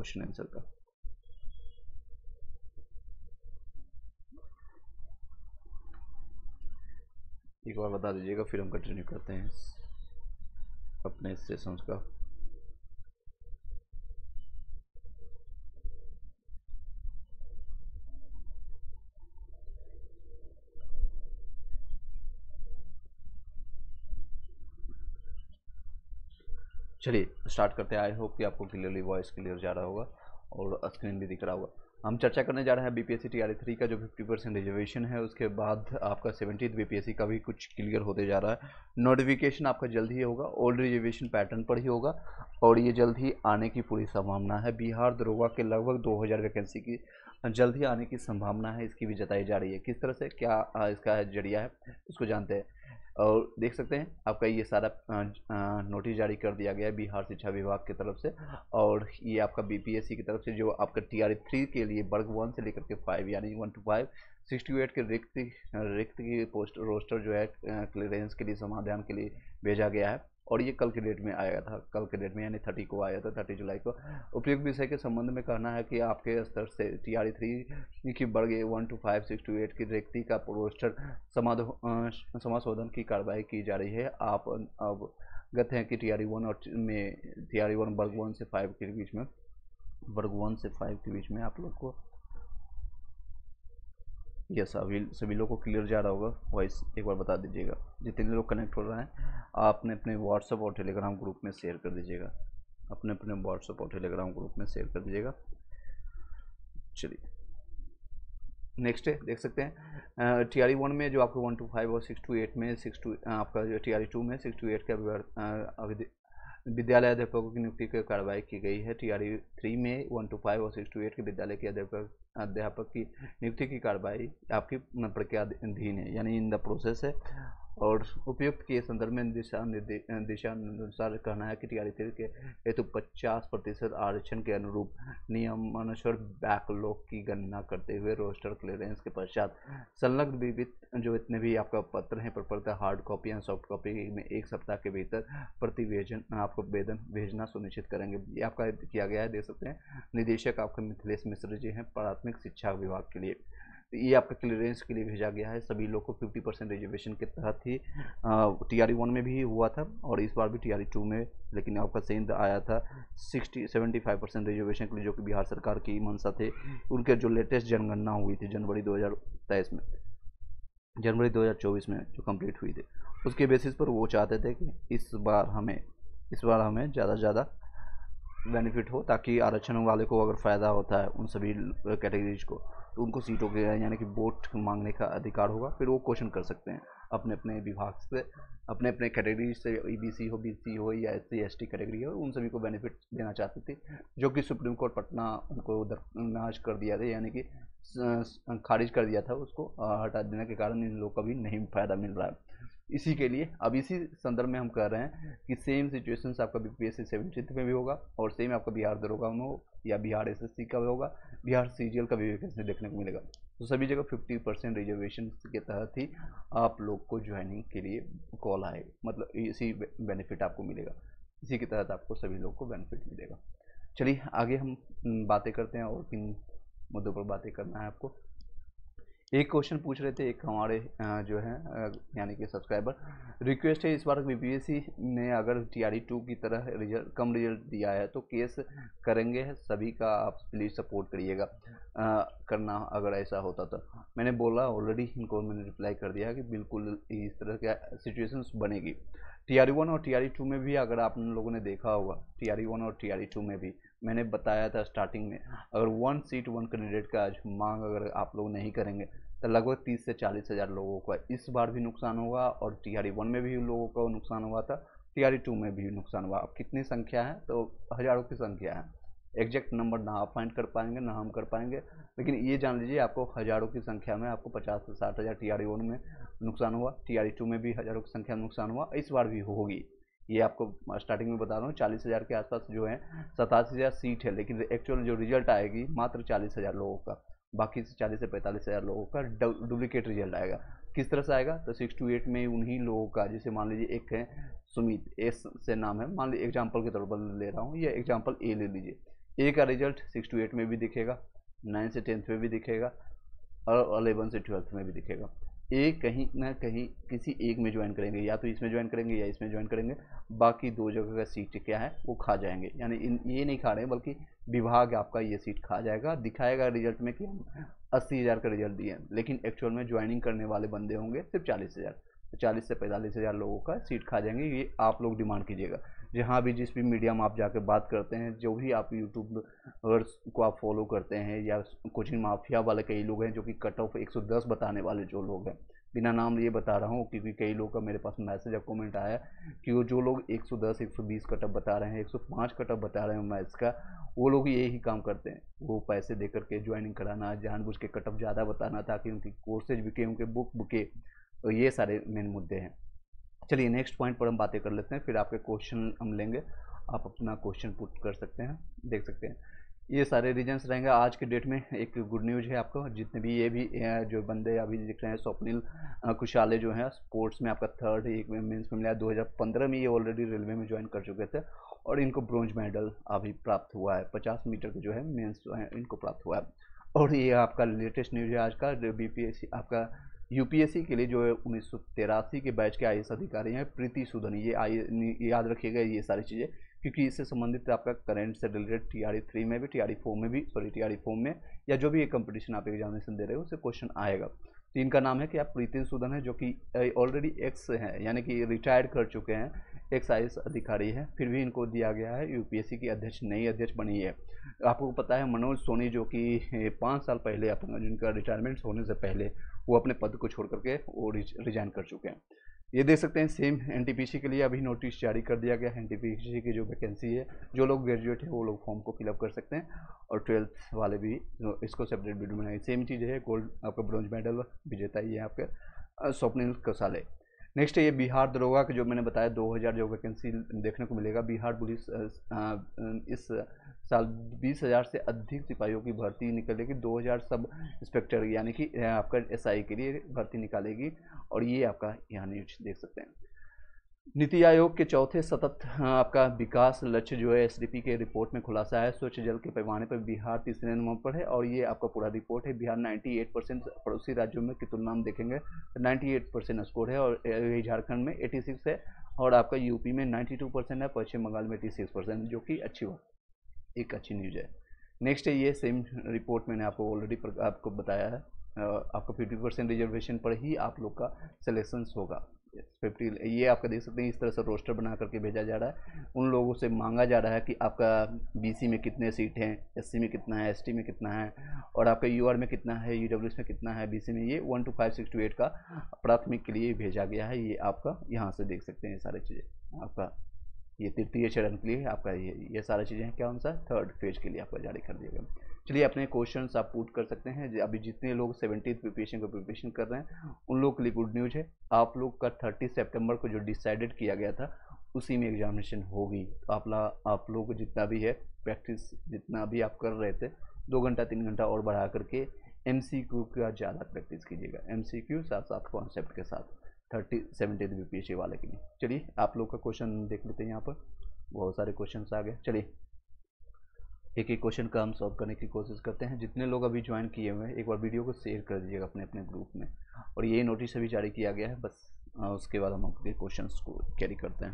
Question answer का। एक बार बता दीजिएगा, फिर हम कंटिन्यू करते हैं अपने सेशंस का। चलिए स्टार्ट करते हैं। आई होप कि आपको क्लियरली वॉइस क्लियर जा रहा होगा और स्क्रीन भी दिख रहा होगा। हम चर्चा करने जा रहे हैं बीपीएससी टीआरई 3 का जो 50% रिजर्वेशन है, उसके बाद आपका 17th बीपीएससी का भी कुछ क्लियर होते जा रहा है। नोटिफिकेशन आपका जल्द ही होगा, ओल्ड रिजर्वेशन पैटर्न पर ही होगा और ये जल्द ही आने की पूरी संभावना है। बिहार दरोगा के लगभग 2000 वैकेंसी की जल्द ही आने की संभावना है, इसकी भी जताई जा रही है। किस तरह से क्या इसका जरिया है इसको जानते हैं। और देख सकते हैं आपका ये सारा नोटिस जारी कर दिया गया है बिहार शिक्षा विभाग की तरफ से, और ये आपका बीपीएससी की तरफ से जो आपका टीआरई 3 के लिए वर्ग 1 से लेकर के 5 यानी 1 to 5 68 के रिक्त की पोस्ट रोस्टर जो है क्लियरेंस के लिए समाधान के लिए भेजा गया है। और ये कल के डेट में आया था, कल के डेट में यानी 30 को आया था, 30 जुलाई को। उपयुक्त विषय के संबंध में कहना है कि आपके स्तर से टीआरई 3 की वर्ग 1 to 5 6 to 8 की रिक्ति का रोस्टर समाशोधन की कार्रवाई की जा रही है। आप अवगत हैं कि टीआरई 1 और में टीआरई 1 वर्ग 1 से 5 के बीच में, वर्ग 1 से 5 के बीच में आप लोग को ये सभी लोग को क्लियर जा रहा होगा। वॉइस एक बार बता दीजिएगा। जितने लोग कनेक्ट हो रहे हैं आपने अपने व्हाट्सएप और टेलीग्राम ग्रुप में शेयर कर दीजिएगा, अपने अपने व्हाट्सएप और टेलीग्राम ग्रुप में शेयर कर दीजिएगा। चलिए नेक्स्ट है, देख सकते हैं टीआरई 1 में जो आपको 1 to 5 और 6 to 8 में आपका जो टीआरई 2 में 6 to 8 का विद्यालय अध्यापकों की नियुक्ति की कार्रवाई की गई है। टीआरई 3 में 1 to 5 और 6 to 8 के विद्यालय के अध्यापक की नियुक्ति की कार्रवाई आपकी प्रक्रियाधीन है, यानी इन द प्रोसेस है। और उपयुक्त के संदर्भ में दिशानुसार कहना है कि टीआरई 3 के हेतु 50% आरक्षण के अनुरूप नियमानुसार बैकलॉग की गणना करते हुए रोस्टर क्लियरेंस के पश्चात संलग्न विविध जो इतने भी आपका पत्र हैं प्रपत्र हार्ड कॉपी या सॉफ्ट कॉपी में 1 सप्ताह के भीतर प्रतिवेदन आपको वेतन भेजना सुनिश्चित करेंगे। ये आपका किया गया है, देख सकते हैं। निदेशक आपका मिथिलेश मिश्र जी हैं प्राथमिक शिक्षा विभाग के लिए। तो ये आपका क्लियरेंस के लिए भेजा गया है। सभी लोग को 50% रिजर्वेशन के तहत ही टीआरई 1 में भी हुआ था और इस बार भी टीआरई 2 में, लेकिन आपका सेंध आया था 75% रिजर्वेशन के लिए, जो कि बिहार सरकार की मंशा थे। उनके जो लेटेस्ट जनगणना हुई थी जनवरी 2023 में, जनवरी 2024 में जो कंप्लीट हुई थी, उसके बेसिस पर वो चाहते थे कि इस बार हमें ज़्यादा से ज़्यादा बेनिफिट हो, ताकि आरक्षण वाले को अगर फ़ायदा होता है उन सभी कैटेगरीज को, तो उनको सीटों के यानी कि वोट मांगने का अधिकार होगा। फिर वो क्वेश्चन कर सकते हैं अपने अपने विभाग से, अपने अपने कैटेगरी से, ईबीसी हो, बीसी हो या एससी एसटी कैटेगरी हो, उन सभी को बेनिफिट देना चाहते थे, जो कि सुप्रीम कोर्ट पटना उनको दरनाज कर दिया था, यानी कि खारिज कर दिया था, उसको हटा देने के कारण इन लोगों को भी नहीं फ़ायदा मिल रहा है। इसी के लिए अब इसी संदर्भ में हम कह रहे हैं कि सेम सिचुएशन आपका बीपीएससी 17th में भी होगा और सेम आपका बिहार दरोगा में हो या बिहार एसएससी का भी होगा, बिहार सीजीएल का भी वैकेंसी देखने को मिलेगा। तो सभी जगह 50% रिजर्वेशन के तहत ही आप लोग को ज्वाइनिंग के लिए कॉल आएगा, मतलब इसी बेनिफिट आपको मिलेगा, इसी के तहत आपको सभी लोग को बेनिफिट मिलेगा। चलिए आगे हम बातें करते हैं और किन मुद्दों पर बातें करना है आपको। एक क्वेश्चन पूछ रहे थे एक हमारे जो है यानी कि सब्सक्राइबर, रिक्वेस्ट है इस बार बीपीएससी ने अगर टीआरई 2 की तरह कम रिजल्ट दिया है तो केस करेंगे, सभी का आप प्लीज़ सपोर्ट करिएगा करना अगर ऐसा होता तो। मैंने बोला ऑलरेडी, इनको मैंने रिप्लाई कर दिया कि बिल्कुल इस तरह का सिचुएशंस बनेगी। टीआरई 1 और टीआरई 2 में भी अगर आप लोगों ने देखा होगा, टीआरई 1 और टीआरई 2 में भी मैंने बताया था स्टार्टिंग में, अगर 1 सीट 1 कैंडिडेट का मांग अगर आप लोग नहीं करेंगे तो लगभग 30 से 40 हज़ार लोगों का इस बार भी नुकसान होगा। और टीआरई 1 में भी लोगों का नुकसान हुआ था, टीआरई 2 में भी नुकसान हुआ। अब कितनी संख्या है, तो हज़ारों की संख्या है। एग्जैक्ट नंबर ना आप फाइंड कर पाएंगे ना हम कर पाएंगे, लेकिन ये जान लीजिए आपको हज़ारों की संख्या में आपको 50 से 60 हज़ार टीआरई 1 में नुकसान हुआ, टीआरई 2 में भी हज़ारों की संख्या में नुकसान हुआ, इस बार भी होगी। ये आपको स्टार्टिंग में बता रहा हूँ। 40 हज़ार के आसपास जो है 87 हज़ार सीट है, लेकिन एक्चुअल जो रिजल्ट आएगी मात्र 40 हज़ार लोगों का, बाकी से 40 से 45 हज़ार लोगों का डुप्लीकेट रिजल्ट आएगा। किस तरह से आएगा, तो 6 to 8 में उन्हीं लोगों का, जैसे मान लीजिए एक है सुमित, एस से नाम है, मान लीजिए एग्जाम्पल के तौर पर ले रहा हूँ, ये एग्जाम्पल ए ले लीजिए। ए का रिजल्ट 6 to 8 में भी दिखेगा, 9 से 10th में भी दिखेगा और 11 से 12th में भी दिखेगा। ए कहीं ना कहीं किसी एक में ज्वाइन करेंगे, या तो इसमें ज्वाइन करेंगे या इसमें ज्वाइन करेंगे, बाकी 2 जगह का सीट क्या है वो खा जाएंगे। यानी ये नहीं खा रहे हैं, बल्कि विभाग आपका ये सीट खा जाएगा। दिखाएगा रिजल्ट में कि हम 80,000 का रिजल्ट दिए, लेकिन एक्चुअल में ज्वाइनिंग करने वाले बंदे होंगे सिर्फ 40,000। तो 40 से 45,000 लोगों का सीट खा जाएंगे। ये आप लोग डिमांड कीजिएगा, जहाँ भी जिस भी मीडिया में आप जाकर बात करते हैं, जो भी आप यूट्यूब को आप फॉलो करते हैं, या कोचिंग माफिया वाले कई लोग हैं जो कि कट ऑफ 110 बताने वाले जो लोग हैं, बिना नाम लिए बता रहा हूँ क्योंकि कई लोग का मेरे पास मैसेज या कमेंट आया कि वो जो लोग 110 120 कट ऑफ बता रहे हैं, 105 कट ऑफ बता रहे हैं मैथ्स का, वो लोग यही काम करते हैं। वो पैसे दे करके ज्वाइनिंग कराना, जानबूझ के कट ऑफ ज़्यादा बताना ताकि उनकी कोर्सेज बिके, उनके बुक बिके। तो ये सारे मेन मुद्दे हैं। चलिए नेक्स्ट पॉइंट पर हम बातें कर लेते हैं, फिर आपके क्वेश्चन हम लेंगे, आप अपना क्वेश्चन पुट कर सकते हैं, देख सकते हैं। ये सारे रीजन्स रहेंगे। आज के डेट में एक गुड न्यूज़ है आपको, जितने भी ये भी जो बंदे अभी दिख रहे हैं, स्वप्निल कुशाले जो हैं स्पोर्ट्स में आपका 3rd एक मेंस में मिला। 2015 में ये ऑलरेडी रेलवे में ज्वाइन कर चुके थे और इनको ब्रॉन्ज मेडल अभी प्राप्त हुआ है। 50 मीटर के जो है मेंस इनको प्राप्त हुआ है। और ये आपका लेटेस्ट न्यूज़ है आज का, बीपीएससी आपका यूपीएससी के लिए जो है 1983 के बैच के आईएएस अधिकारी हैं प्रीति सूदन। ये याद रखिएगा ये सारी चीज़ें, क्योंकि इससे संबंधित आपका करंट से रिलेटेड TRE 3 में भी, TRE 4 में भी, TRE 4 में, या जो भी एक कंपटीशन आप एग्जामिनेशन दे रहे हो उससे क्वेश्चन आएगा। तो इनका नाम है कि आप प्रीति सूदन है, जो कि ऑलरेडी एक्स हैं, यानी कि रिटायर्ड कर चुके हैं, एक्स आईएएस अधिकारी है, फिर भी इनको दिया गया है यूपीएससी की अध्यक्ष, नई अध्यक्ष बनी है। आपको पता है मनोज सोनी जो कि 5 साल पहले अपना जिनका रिटायरमेंट होने से पहले वो अपने पद को छोड़ करके वो रिजाइन कर चुके हैं। ये देख सकते हैं सेम एनटीपीसी के लिए अभी नोटिस जारी कर दिया गया है। एनटीपीसी की जो वैकेंसी है, जो लोग ग्रेजुएट है वो लोग फॉर्म को फिलअप कर सकते हैं, और 12th वाले भी इसको सेपरेट वीडियो बनाएंगे। सेम चीज़ है, गोल्ड आपका ब्रॉन्ज मेडल विजेता ही है आपके स्वप्निल कुशाले। नेक्स्ट है ये बिहार दरोगा के जो मैंने बताया 2000 जो वैकेंसी देखने को मिलेगा। बिहार पुलिस इस साल 20,000 से अधिक सिपाहियों की भर्ती निकलेगी। 2000 सब इंस्पेक्टर यानी कि आपका SI के लिए भर्ती निकालेगी। और ये आपका यहाँ न्यूज देख सकते हैं। नीति आयोग के चौथे सतत आपका विकास लक्ष्य जो है SDP के रिपोर्ट में खुलासा है। स्वच्छ जल के पैमाने पर बिहार 3रे नंबर पर है, और ये आपका पूरा रिपोर्ट है। बिहार 98% पड़ोसी राज्यों में की तुलना में देखेंगे 98% स्कोर है, और यही झारखंड में 86 है, और आपका यूपी में 92% है, पश्चिम बंगाल में 86%, जो कि एक अच्छी न्यूज़ है। नेक्स्ट है ये सेम रिपोर्ट मैंने आपको ऑलरेडी आपको बताया है, आपको 50% रिजर्वेशन पर ही आप लोग का सिलेक्शन होगा। 50 ये आपका देख सकते हैं, इस तरह से रोस्टर बना करके भेजा जा रहा है। उन लोगों से मांगा जा रहा है कि आपका BC में कितने सीट हैं, SC में कितना है, ST में कितना है, और आपका UR में कितना है, UWS में कितना है, BC में। ये 1 to 5 6 to 8 का प्राथमिक के लिए भेजा गया है। ये आपका यहाँ से देख सकते हैं सारी चीज़ें। आपका ये 3य चरण के लिए आपका ये सारी चीज़ें हैं। क्या उनसा 3rd फेज के लिए आपका जारी कर दिया गया। चलिए अपने क्वेश्चंस आप पुट कर सकते हैं। अभी जितने लोग 70th प्रिपरेशन का प्रिपरेशन कर रहे हैं उन लोग के लिए गुड न्यूज़ है। आप लोग का 30 सितंबर को जो डिसाइडेड किया गया था उसी में एग्जामिनेशन होगी। तो आप लोग जितना भी है प्रैक्टिस, जितना भी आप कर रहे थे 2 घंटा 3 घंटा और बढ़ा करके MCQ का ज़्यादा प्रैक्टिस कीजिएगा। MCQ साथ साथ कॉन्सेप्ट के साथ 70th BPSC वाले के लिए। चलिए आप लोग का क्वेश्चन देख लेते हैं। यहाँ पर बहुत सारे क्वेश्चन आ गए। चलिए एक एक क्वेश्चन का हम सॉल्व करने की कोशिश करते हैं। जितने लोग अभी ज्वाइन किए हुए हैं एक बार वीडियो को शेयर कर दीजिएगा अपने अपने ग्रुप में। और ये नोटिस अभी जारी किया गया है, बस उसके बाद हम अपने क्वेश्चंस को कैरी करते हैं।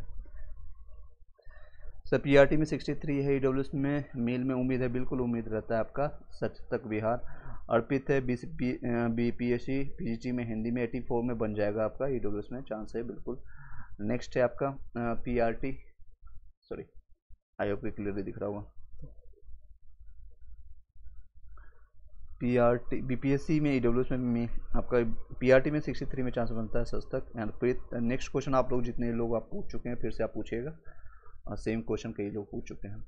सर PRT में 63 है, EWS में मेल में उम्मीद है, बिल्कुल उम्मीद रहता है आपका। सच तक बिहार अर्पित है। BPSC PGT में हिंदी में 84 में बन जाएगा आपका। EWS में चांस है बिल्कुल। नेक्स्ट है आपका PRT, सॉरी आयोग पे क्लियरली दिख रहा होगा। PRT BPSC में EWS में आपका PRT में 63 में चांस बनता है सच तक। एंड फिर नेक्स्ट क्वेश्चन आप लोग जितने लोग आप पूछ चुके हैं फिर से आप पूछिएगा, सेम क्वेश्चन कई लोग पूछ चुके हैं।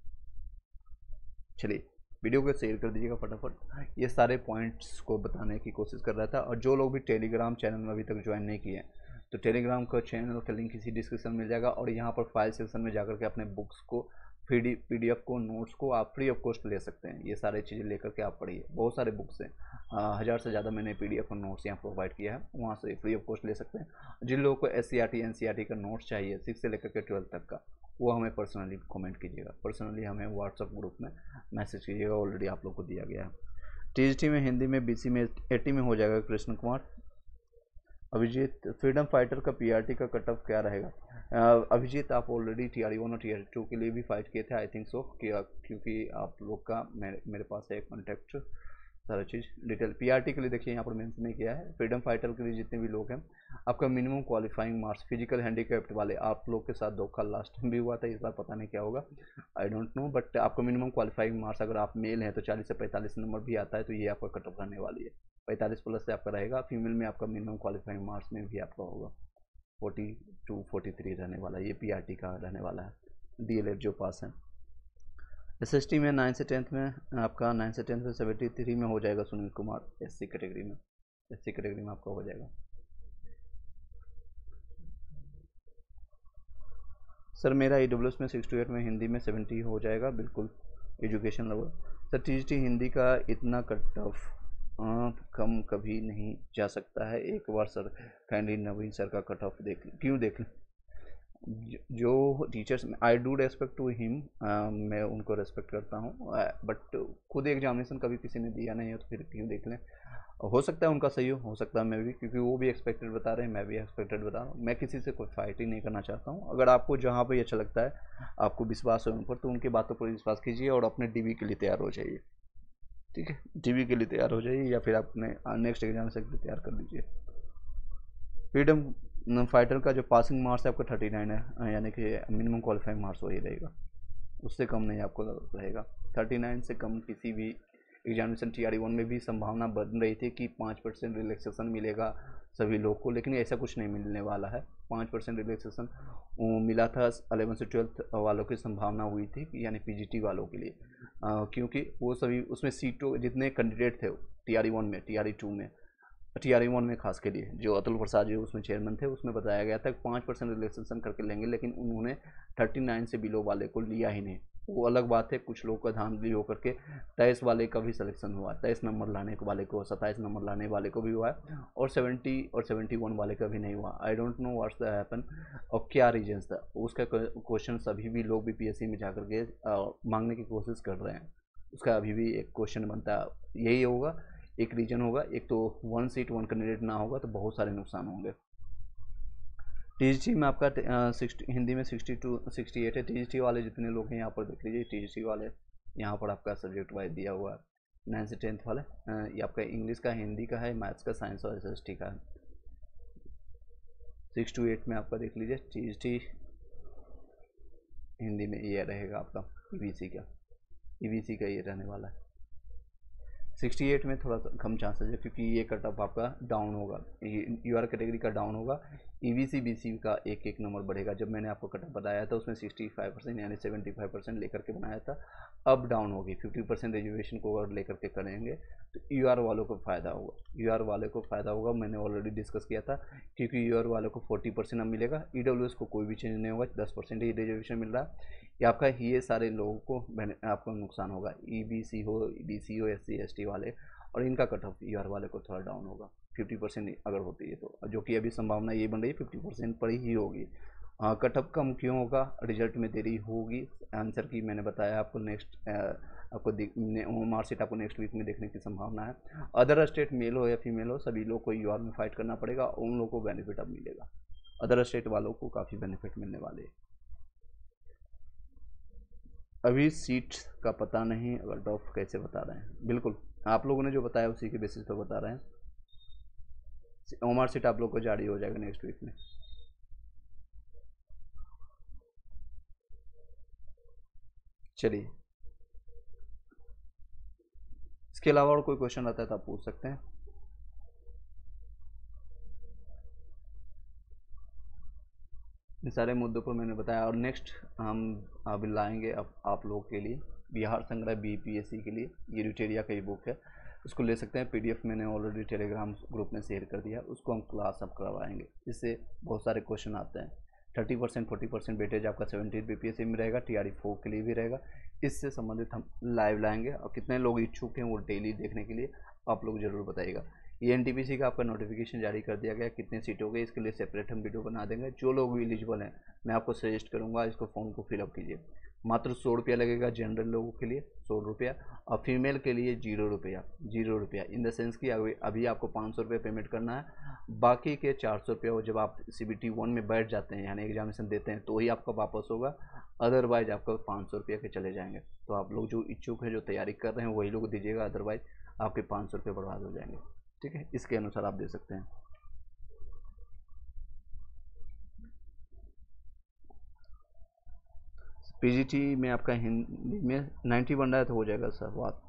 चलिए वीडियो को शेयर कर दीजिएगा फटाफट। ये सारे पॉइंट्स को बताने की कोशिश कर रहा था। और जो लोग भी टेलीग्राम चैनल में अभी तक ज्वाइन नहीं किए हैं तो टेलीग्राम का चैनल का लिंक इसी डिस्क्रिप्शन में मिल जाएगा। और यहाँ पर फाइल सेक्शन में जाकर के अपने बुक्स को PDF को नोट्स को आप फ्री ऑफ कॉस्ट ले सकते हैं। ये सारी चीज़ें लेकर के आप पढ़िए। बहुत सारे बुक्स हैं, 1000 से ज़्यादा मैंने PDF और नोट्स यहाँ प्रोवाइड किया है, वहाँ से फ्री ऑफ कॉस्ट ले सकते हैं। जिन लोगों को SCRT NCRT का नोट्स चाहिए 6 से लेकर के 12 तक का, वो हमें पर्सनली कमेंट कीजिएगा, पर्सनली हमें व्हाट्सअप ग्रुप में मैसेज कीजिएगा, ऑलरेडी आप लोग को दिया गया है। टीजीटी में हिंदी में बीसी में 80 में हो जाएगा कृष्ण कुमार। अभिजीत, फ्रीडम फाइटर का पीआरटी का कट ऑफ क्या रहेगा? अभिजीत, आप ऑलरेडी TRE 1 और TRE 2 के लिए भी फाइट किए थे, आई थिंक सो, क्योंकि आप लोग का मेरे पास है कॉन्टैक्ट, सारा चीज़ डिटेल। पीआरटी के लिए देखिए यहाँ पर मेंशन नहीं किया है। फ्रीडम फाइटर के लिए जितने भी लोग हैं, आपका minimum qualifying marks, physical handicapped वाले, आप लोग के साथ धोखा लास्ट टाइम भी हुआ था, इस बार पता नहीं क्या होगा, आई डोंट नो, बट आपका मिनिमम क्वालिफाइंग मार्क्स अगर आप मेल हैं तो 40 से 45 नंबर भी आता है, तो ये आपका कट ऑफ रहने वाली है। 45 प्लस से आपका रहेगा। फीमेल में आपका मिनिमम क्वालिफाइंग मार्क्स में भी आपका होगा 42 43 रहने वाला है, ये पीआरटी का रहने वाला है। डीएलएड जो पास है। एसएसटी में 9 से 10th में आपका 9 से 10th में 73 में हो जाएगा सुनील कुमार, एससी कैटेगरी में, एससी कैटेगरी में आपका हो जाएगा। सर मेरा EWS में 6 to 8 में हिंदी में 70 हो जाएगा, बिल्कुल education level. Sir TGT Hindi का इतना कट ऑफ कम कभी नहीं जा सकता है, एक बार सर काइंडली नवीन सर का कट ऑफ देख लें। क्यों देख लें? जो teachers, I do respect to him, मैं उनको रेस्पेक्ट करता हूँ, बट खुद एग्जामिनेशन कभी किसी ने दिया नहीं है, तो फिर क्यों देख लें? हो सकता है उनका सही हो सकता है मैं भी, क्योंकि वो भी एक्सपेक्टेड बता रहे हैं, मैं भी एक्सपेक्टेड बता रहा हूँ। मैं किसी से कोई फाइट ही नहीं करना चाहता हूँ। अगर आपको जहाँ पर अच्छा लगता है, आपको विश्वास है उन पर, तो उनकी बातों पर विश्वास कीजिए और अपने DB के लिए तैयार हो जाइए, ठीक है? DB के लिए तैयार हो जाइए, या फिर अपने नेक्स्ट एग्जामिनेशन के लिए तैयार कर लीजिए। फ्रीडम फाइटर का जो पासिंग मार्क्स है आपका 39 है, यानी कि मिनिमम क्वालिफाइंग मार्क्स वही रहेगा, उससे कम नहीं आपको रहेगा। 39 से कम किसी भी एग्जामिनेशन TRE 1 में भी संभावना बन रही थी कि 5% रिलैक्सेशन मिलेगा सभी लोग को, लेकिन ऐसा कुछ नहीं मिलने वाला है। 5% रिलैक्सेशन मिला था 11 से 12 वालों की संभावना हुई थी, यानी PGT वालों के लिए, क्योंकि वो सभी उसमें सीटों जितने कैंडिडेट थे TRE 1 में, TRE 2 में, TRE 1 में खास के लिए, जो अतुल प्रसाद जी उसमें चेयरमैन थे, उसमें बताया गया था कि 5% रिलैक्सेशन करके लेंगे, लेकिन उन्होंने 39 से बिलो वाले को लिया ही नहीं। वो अलग बात है, कुछ लोग का धांधली होकर के 23 वाले का भी सिलेक्शन हुआ, 23 नंबर लाने वाले को, 27 नंबर लाने वाले को भी हुआ है, और 70 और 71 वाले का भी नहीं हुआ। I don't know what's the happen, और क्या रीजन्स था उसका। क्वेश्चन अभी भी लोग भी PSC में जाकर के मांगने की कोशिश कर रहे हैं, उसका अभी भी एक क्वेश्चन बनता है, यही होगा, एक रीजन होगा। एक तो 1 सीट 1 कैंडिडेट ना होगा तो बहुत सारे नुकसान होंगे। TGT में आपका 60 हिंदी में 62 68 है। TGT वाले जितने लोग हैं यहाँ पर देख लीजिए, TGT वाले यहाँ पर आपका सब्जेक्ट वाइज दिया हुआ है। 9 से 10th वाले, ये आपका इंग्लिश का, हिंदी का है, मैथ्स का, साइंस और SST का है। 6 to 8 में आपका देख लीजिए TGT हिंदी में ये रहेगा आपका EVC का ये रहने वाला है। 68 में थोड़ा कम चांसेस है, क्योंकि ये कट ऑफ आपका डाउन होगा, UR कैटेगरी का डाउन होगा। EVC BC का एक नंबर बढ़ेगा। जब मैंने आपको कट ऑफ बताया था उसमें 65% यानी 75% लेकर के बनाया था, अब डाउन होगी। 50% रिजर्वेशन को अगर लेकर के करेंगे तो UR वालों को फ़ायदा होगा, UR वाले को फ़ायदा होगा। मैंने ऑलरेडी डिस्कस किया था, क्योंकि UR वालों को 40% अब मिलेगा, EWS को कोई भी चेंज नहीं होगा, 10% ही रिजर्वेशन मिल रहा है। ये आपका ये सारे लोगों को आपको नुकसान होगा, EBC हो, BC हो, SC ST वाले, और इनका कट ऑफ UR वाले को थोड़ा डाउन होगा 50% अगर होती है तो, जो कि अभी संभावना ये बन रही है 50% पर ही होगी। कट ऑफ कम क्यों होगा? रिजल्ट में देरी होगी। आंसर की मैंने बताया आपको, नेक्स्ट आपको मार्कशीट आपको नेक्स्ट वीक में देखने की संभावना है। अदर स्टेट मेल हो या फीमेल हो, सभी लोग को UR में फाइट करना पड़ेगा, उन लोगों को बेनिफिट अब मिलेगा। अदर स्टेट वालों को काफ़ी बेनिफिट मिलने वाले हैं। अभी सीट का पता नहीं, कट ऑफ कैसे बता रहे हैं? बिल्कुल आप लोगों ने जो बताया उसी के बेसिस पर बता रहे हैं। OMR सीट आप लोग को जारी हो जाएगा नेक्स्ट वीक में। चलिए, इसके अलावा और कोई क्वेश्चन आता है तो आप पूछ सकते हैं। इन सारे मुद्दों पर मैंने बताया, और नेक्स्ट हम अभी लाएंगे आप लोगों के लिए बिहार संग्रह BPSC के लिए, ये यूटेरिया का ही बुक है, उसको ले सकते हैं। PDF मैंने ऑलरेडी टेलीग्राम ग्रुप में शेयर कर दिया, उसको हम क्लास अब करवाएंगे। इससे बहुत सारे क्वेश्चन आते हैं। 30% 40% वेटेज आपका 17 BPSC में रहेगा, TRE 4 के लिए भी रहेगा। इससे संबंधित हम लाइव लाएंगे, और कितने लोग इच्छुक हैं वो डेली देखने के लिए आप लोग ज़रूर बताइएगा। एनटीपीसी का आपका नोटिफिकेशन जारी कर दिया गया, कितने सीटों के, इसके लिए सेपरेट हम वीडियो बना देंगे। जो लोग एलिजिबल हैं मैं आपको सजेस्ट करूंगा इसको फॉर्म को फिलअप कीजिए। मात्र 100 रुपया लगेगा जनरल लोगों के लिए, 100 रुपया, और फीमेल के लिए 0 रुपया, 0 रुपया इन द सेंस कि अभी आपको 500 रुपया पेमेंट करना है। बाकी के 400 रुपया वो जब आप CBT 1 में बैठ जाते हैं यानी एग्जामिनेशन देते हैं तो ही आपका वापस होगा, अदरवाइज आपका 500 रुपया के चले जाएंगे। तो आप लोग जो इच्छुक हैं, जो तैयारी कर रहे हैं, वही लोग दीजिएगा, अदरवाइज आपके 500 रुपये बर्बाद हो जाएंगे। ठीक है, इसके अनुसार आप दे सकते हैं। PGT में आपका हिंदी में 90 बन रहा है तो हो जाएगा सर बात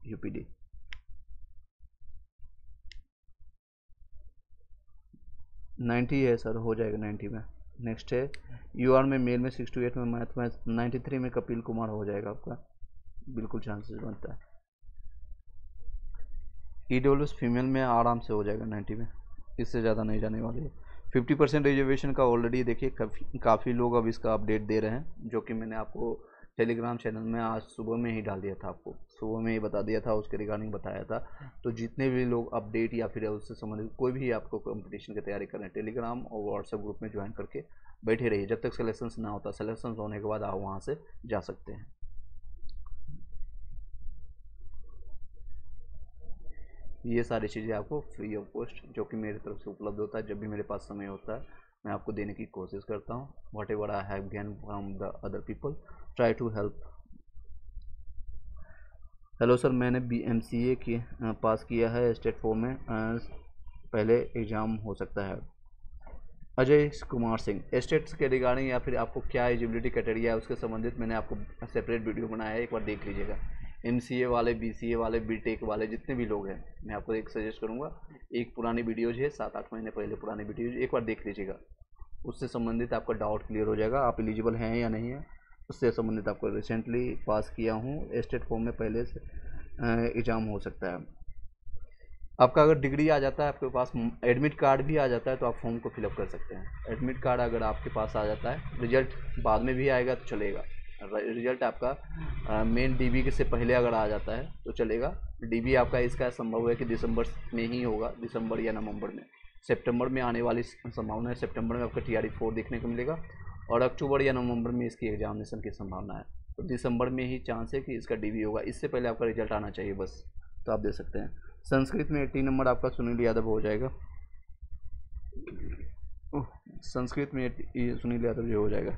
UPD। नाइन्टी है सर, हो जाएगा 90 में। नेक्स्ट है UR में मेल में 68 में मैथ में 93 में कपिल कुमार हो जाएगा आपका, बिल्कुल चांसेस बनता है। EWS फीमेल में आराम से हो जाएगा 90 में, इससे ज़्यादा नहीं जाने वाली है। 50% रिजर्वेशन का ऑलरेडी देखिए काफ़ी लोग अब इसका अपडेट दे रहे हैं, जो कि मैंने आपको टेलीग्राम चैनल में आज सुबह में ही डाल दिया था, आपको सुबह में ही बता दिया था, उसके रिगार्डिंग बताया था। तो जितने भी लोग अपडेट या फिर उससे संबंधित कोई भी आपको कंपटीशन की तैयारी कर रहे हैं, टेलीग्राम और व्हाट्सएप ग्रुप में ज्वाइन करके बैठे रहिए जब तक सिलेक्शन ना होता। सिलेक्शन होने के बाद आप वहाँ से जा सकते हैं। ये सारी चीज़ें आपको फ्री ऑफ कॉस्ट, जो कि मेरी तरफ से उपलब्ध होता है, जब भी मेरे पास समय होता है मैं आपको देने की कोशिश करता हूँ। Whatever I have gain from the other people, try to help. Hello sir, मैंने BMCA की पास किया है, स्टेट 4 में पहले एग्ज़ाम हो सकता है। अजय कुमार सिंह, स्टेट्स के रिगार्डिंग या फिर आपको क्या एलिजिबिलिटी क्राइटेरिया है उसके संबंधित मैंने आपको सेपरेट वीडियो बनाया है, एक बार देख लीजिएगा। MCA वाले, BCA वाले, BTech वाले जितने भी लोग हैं, मैं आपको एक सजेस्ट करूंगा, एक पुरानी वीडियोज है 7-8 महीने पहले पुरानी वीडियोज, एक बार देख लीजिएगा। उससे संबंधित आपका डाउट क्लियर हो जाएगा, आप एलिजिबल हैं या नहीं है। उससे संबंधित आपको रिसेंटली पास किया हूँ, स्टेट फॉर्म में पहले से एग्ज़ाम हो सकता है। आपका अगर डिग्री आ जाता है, आपके पास एडमिट कार्ड भी आ जाता है, तो आप फॉर्म को फिलअप कर सकते हैं। एडमिट कार्ड अगर आपके पास आ जाता है, रिजल्ट बाद में भी आएगा तो चलेगा। रिजल्ट आपका मेन DB के से पहले अगर आ जाता है तो चलेगा। DB आपका इसका संभव है कि दिसंबर में ही होगा, दिसंबर या नवंबर में। सितंबर में आने वाली संभावना है, सितंबर में आपका TRE 4 देखने को मिलेगा, और अक्टूबर या नवंबर में इसकी एग्जामिनेशन की संभावना है। तो दिसंबर में ही चांस है कि इसका DB होगा, इससे पहले आपका रिजल्ट आना चाहिए बस, तो आप दे सकते हैं। संस्कृत में 80 नंबर आपका सुनील यादव हो जाएगा। संस्कृत में सुनील यादव जी हो जाएगा।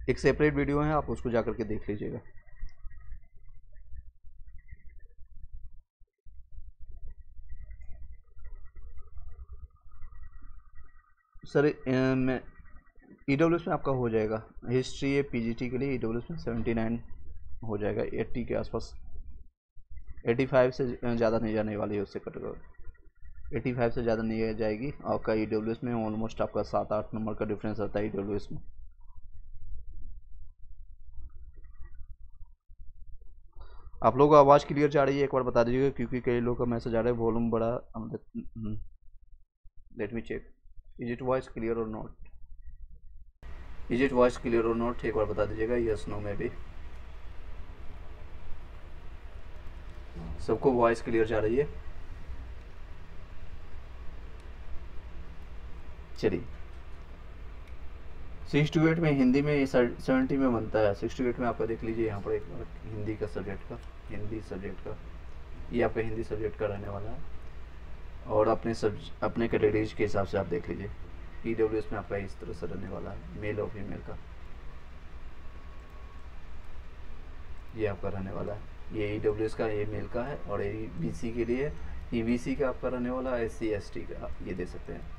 एक सेपरेट वीडियो है, आप उसको जाकर के देख लीजिएगा। सर मैं EWS में आपका हो जाएगा, हिस्ट्री है PGT के लिए EWS में 79 हो जाएगा, 80 के आसपास। 85 से ज़्यादा नहीं जाने वाली है, उससे कटकर 85 से ज़्यादा नहीं जाएगी। आपका EWS में ऑलमोस्ट आपका 7-8 नंबर का डिफरेंस आता है EWS में। आप लोगों को आवाज़ क्लियर जा रही है, एक बार बता दीजिएगा, क्योंकि कई लोगों का मैसेज आ रहा है वॉल्यूम बड़ा। Let me check, is it voice clear or not, is it voice clear or not, एक बार बता दीजिएगा यस नो में भी। सबको वॉइस क्लियर जा रही है? चलिए, 6 to 8 में हिंदी में 70 में बनता है। 6 to 8 में आपका देख लीजिए यहाँ पर एक बार हिंदी का सब्जेक्ट का, हिंदी सब्जेक्ट का, ये आपका हिंदी सब्जेक्ट का रहने वाला है। और अपने कैटेगरीज के हिसाब से आप देख लीजिए। EWS में आपका इस तरह से रहने वाला है, मेल और फीमेल का ये आपका रहने वाला है। ये EWS का ये मेल का है, और ये BC के लिए EBC का आपका रहने वाला है, SC ST का ये दे सकते हैं।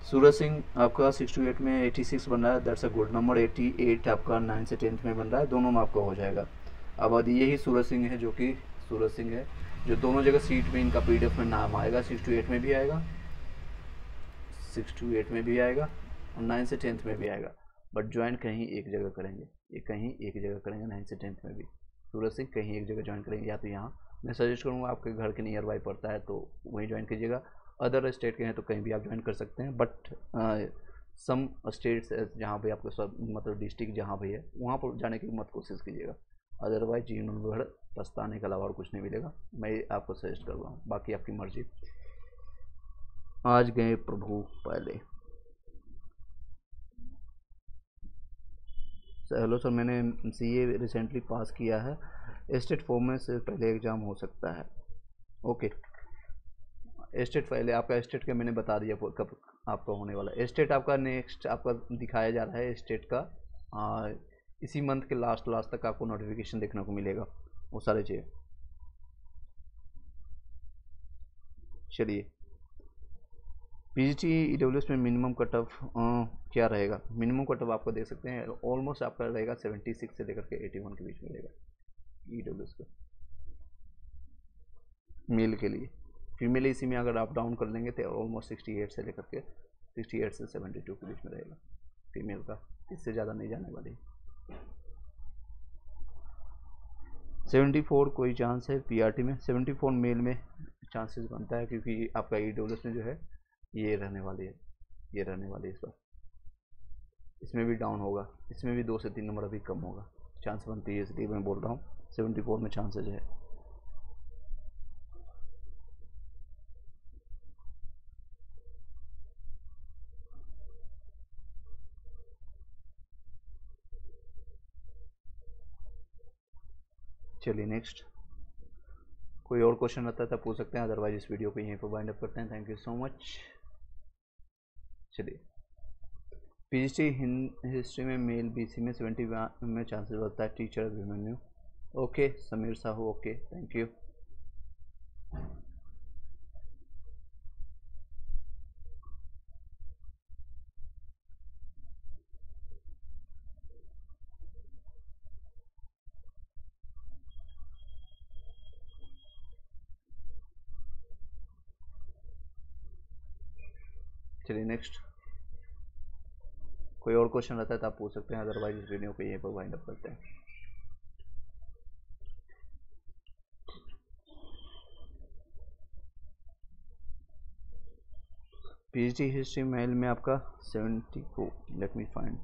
सूरज सिंह आपका 6 to 8 में 86 बन रहा है, दैट्स अ गुड नंबर। 88 आपका 9 से 10th में बन रहा है, दोनों में आपका हो जाएगा। अब यही सूरज सिंह है, जो कि सूरज सिंह है जो दोनों जगह सीट में इनका PDF में नाम आएगा। 6 to 8 में भी आएगा, 6 to 8 में भी आएगा, और 9 से 10th में भी आएगा। बट ज्वाइन कहीं एक जगह करेंगे, ये कहीं एक जगह करेंगे। 9 से 10th में भी सूरज सिंह कहीं एक जगह ज्वाइन करेंगे, या तो यहाँ मैं सजेस्ट करूँगा, आपके घर के नियर बाई पड़ता है तो वहीं ज्वाइन कीजिएगा। अदर स्टेट के हैं तो कहीं भी आप ज्वाइन कर सकते हैं, बट सम स्टेट्स जहाँ पे आपको सब मतलब डिस्ट्रिक्ट जहाँ भी है वहाँ पर जाने की मत कोशिश कीजिएगा। अदरवाइज जीवन भर पछताने के अलावा और कुछ नहीं मिलेगा। मैं आपको सजेस्ट कर रहा हूँ, बाकी आपकी मर्जी। आज गए प्रभु पहले। हेलो सर, मैंने सीए रिसेंटली पास किया है। स्टेट फॉर्म में से पहले एग्ज़ाम हो सकता है। ओके, स्टेट पहले आपका स्टेट का मैंने बता दिया कब आपका होने वाला है। स्टेट आपका नेक्स्ट आपका दिखाया जा रहा है स्टेट का। इसी मंथ के लास्ट तक आपको नोटिफिकेशन देखने को मिलेगा वो सारे चीज़। चलिए, पीजीटी ईडब्ल्यूएस में मिनिमम कट ऑफ क्या रहेगा? मिनिमम कट ऑफ आपको देख सकते हैं, ऑलमोस्ट आपका रहेगा 76 से लेकर के 81 के बीच में रहेगा ईडब्ल्यूएस का मेल के लिए। फीमेल इसी में अगर आप डाउन कर लेंगे तो ऑलमोस्ट 68 से लेकर के 68 से 72 के बीच में रहेगा फीमेल का, इससे ज़्यादा नहीं जाने वाली। 74 कोई चांस है पीआरटी में? 74 मेल में चांसेस बनता है, क्योंकि आपका ईडब्ल्यूएस में जो है ये रहने वाली है, ये रहने वाली है इस बार। इसमें भी डाउन होगा, इसमें भी 2 से 3 नंबर अभी कम होगा, चांस बनती है, इसलिए मैं बोल रहा हूँ 74 में चांसेज है। चलिए नेक्स्ट, कोई और क्वेश्चन रहता है तो पूछ सकते हैं, अदरवाइज इस वीडियो को यहीं पर वाइंड अप करते हैं। Thank you so much. चलिए, पीजीटी हिस्ट्री में मेल बीसी में 70 में चांसेस बढ़ता है, teacher Abhimanyu. Okay Sameer Sahu, okay thank you. चलिए नेक्स्ट, कोई और क्वेश्चन रहता है तो आप पूछ सकते हैं, अदरवाइज इस वीडियो को यहीं पर वाइंड अप करते हैं। पीजीटी हिस्ट्री मेल में आपका 74, लेट मी फाइंड।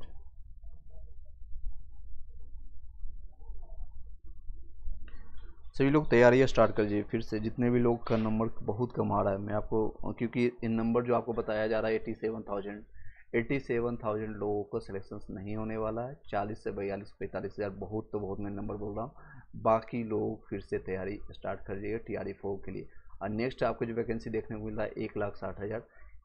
सभी लोग तैयारियां स्टार्ट कर दीजिए फिर से, जितने भी लोग का नंबर बहुत कम आ रहा है। मैं आपको, क्योंकि इन नंबर जो आपको बताया जा रहा है 87,000 लोगों को सिलेक्शन नहीं होने वाला है। 40 से 42-45 हज़ार बहुत तो बहुत मैं नंबर बोल रहा हूँ। बाकी लोग फिर से तैयारी स्टार्ट कर दीजिएगा TRE 4 के लिए। और नेक्स्ट आपको जो वैकेंसी देखने को मिल रहा है 1,60,000,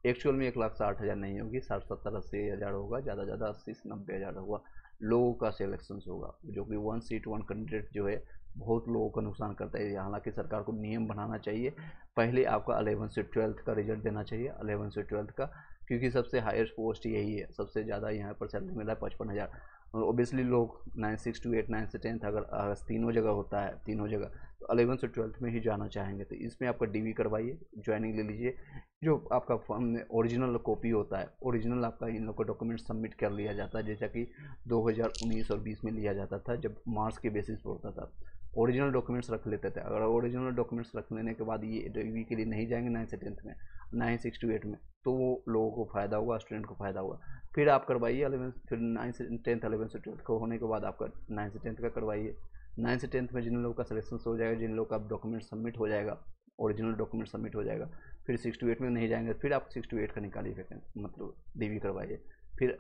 एक्चुअल में 1,60,000 नहीं होगी, 60-70-80 हज़ार होगा, ज़्यादा ज़्यादा 80 से 90 हज़ार होगा लोगों का सिलेक्शन होगा, जो कि 1 सीट 1 कैंडिडेट जो है बहुत लोगों का नुकसान करता है। हालांकि सरकार को नियम बनाना चाहिए, पहले आपका 11 से 12th का रिजल्ट देना चाहिए, 11 से 12th का, क्योंकि सबसे हाईएस्ट पोस्ट यही है, सबसे ज़्यादा यहाँ पर सैलरी मिला है 55,000। और ओबियसली लोग 9 6 to 8 9 से 10th अगर तीनों जगह होता है, तीनों जगह, तो 11 से 12th में ही जाना चाहेंगे। तो इसमें आपका DV करवाइए, ज्वाइनिंग ले लीजिए। जो आपका फॉर्म में ओरिजिनल कॉपी होता है, ओरिजिनल आपका इन लोग का डॉक्यूमेंट सबमिट कर लिया जाता है, जैसा कि 2019 और 20 में लिया जाता था, जब मार्क्स के बेसिस पर होता था। ओरिजिनल डॉक्यूमेंट्स रख लेते थे। अगर ओरिजिनल डॉक्यूमेंट्स रख लेने के बाद ये DV के लिए नहीं जाएंगे 9 से 10th में, 9 6 to 8 में, तो वो लोगों को फ़ायदा होगा, स्टूडेंट को फ़ायदा होगा। फिर आप करवाइए 11, फिर 9 से 10th 11 से 12th को होने के बाद आपका 9 से 10th का करवाइए। 9 से 10th में जिन लोगों का सिलेक्शन हो जाएगा, जिन लोगों का डॉक्यूमेंट सबमिट हो जाएगा, ओरिजिनल डॉक्यूमेंट सबमिट हो जाएगा, फिर 6 to 8 में नहीं जाएंगे, फिर आप 6 to 8 का निकालिए वैकेंसी, मतलब DV करवाइए, फिर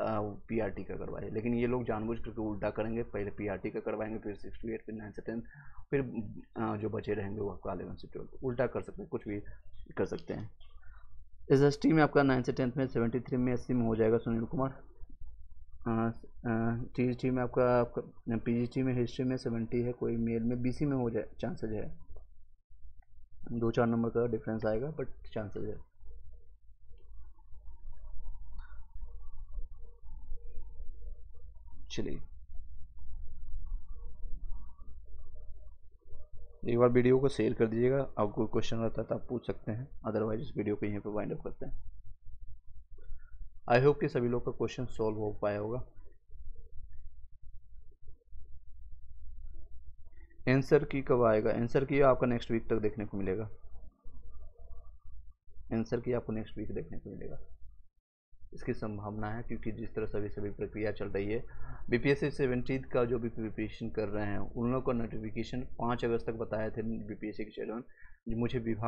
PRT का करवाइए। लेकिन ये लोग जानबूझ करके उल्टा करेंगे, पहले PRT का करवाएंगे, फिर 6 to 8, फिर 9 से 10, फिर जो बचे रहेंगे वो आपका 11 से 12, उल्टा कर सकते हैं, कुछ भी कर सकते हैं। SST में आपका 9 से 10th में 73 में 80 में हो जाएगा सुनील कुमार। TGT में आपका PGT में हिस्ट्री में 70 है, कोई मेल में BC में हो जाए, चांसेज है, 2-4 नंबर का डिफरेंस आएगा, बट चांसेज है। चलिए, एक बार वीडियो को शेयर कर दीजिएगा। आपको कोई क्वेश्चन रहता है तो आप पूछ सकते हैं, अदरवाइज इस वीडियो को यहीं पर वाइंड अप करते हैं। आई होप कि सभी लोग का क्वेश्चन सॉल्व हो पाया होगा। आंसर की कब आएगा? आंसर की आपका नेक्स्ट वीक तक देखने को मिलेगा, आंसर की आपको नेक्स्ट वीक देखने को मिलेगा। इसकी संभावना है, क्योंकि जिस तरह से सभी प्रक्रिया चल रही है, बीपीएससी 17 का जो भी प्रिपरेशन कर रहे हैं उन लोगों को नोटिफिकेशन 5 अगस्त तक बताए थे बीपीएससी के चेयरमैन। मुझे विभाग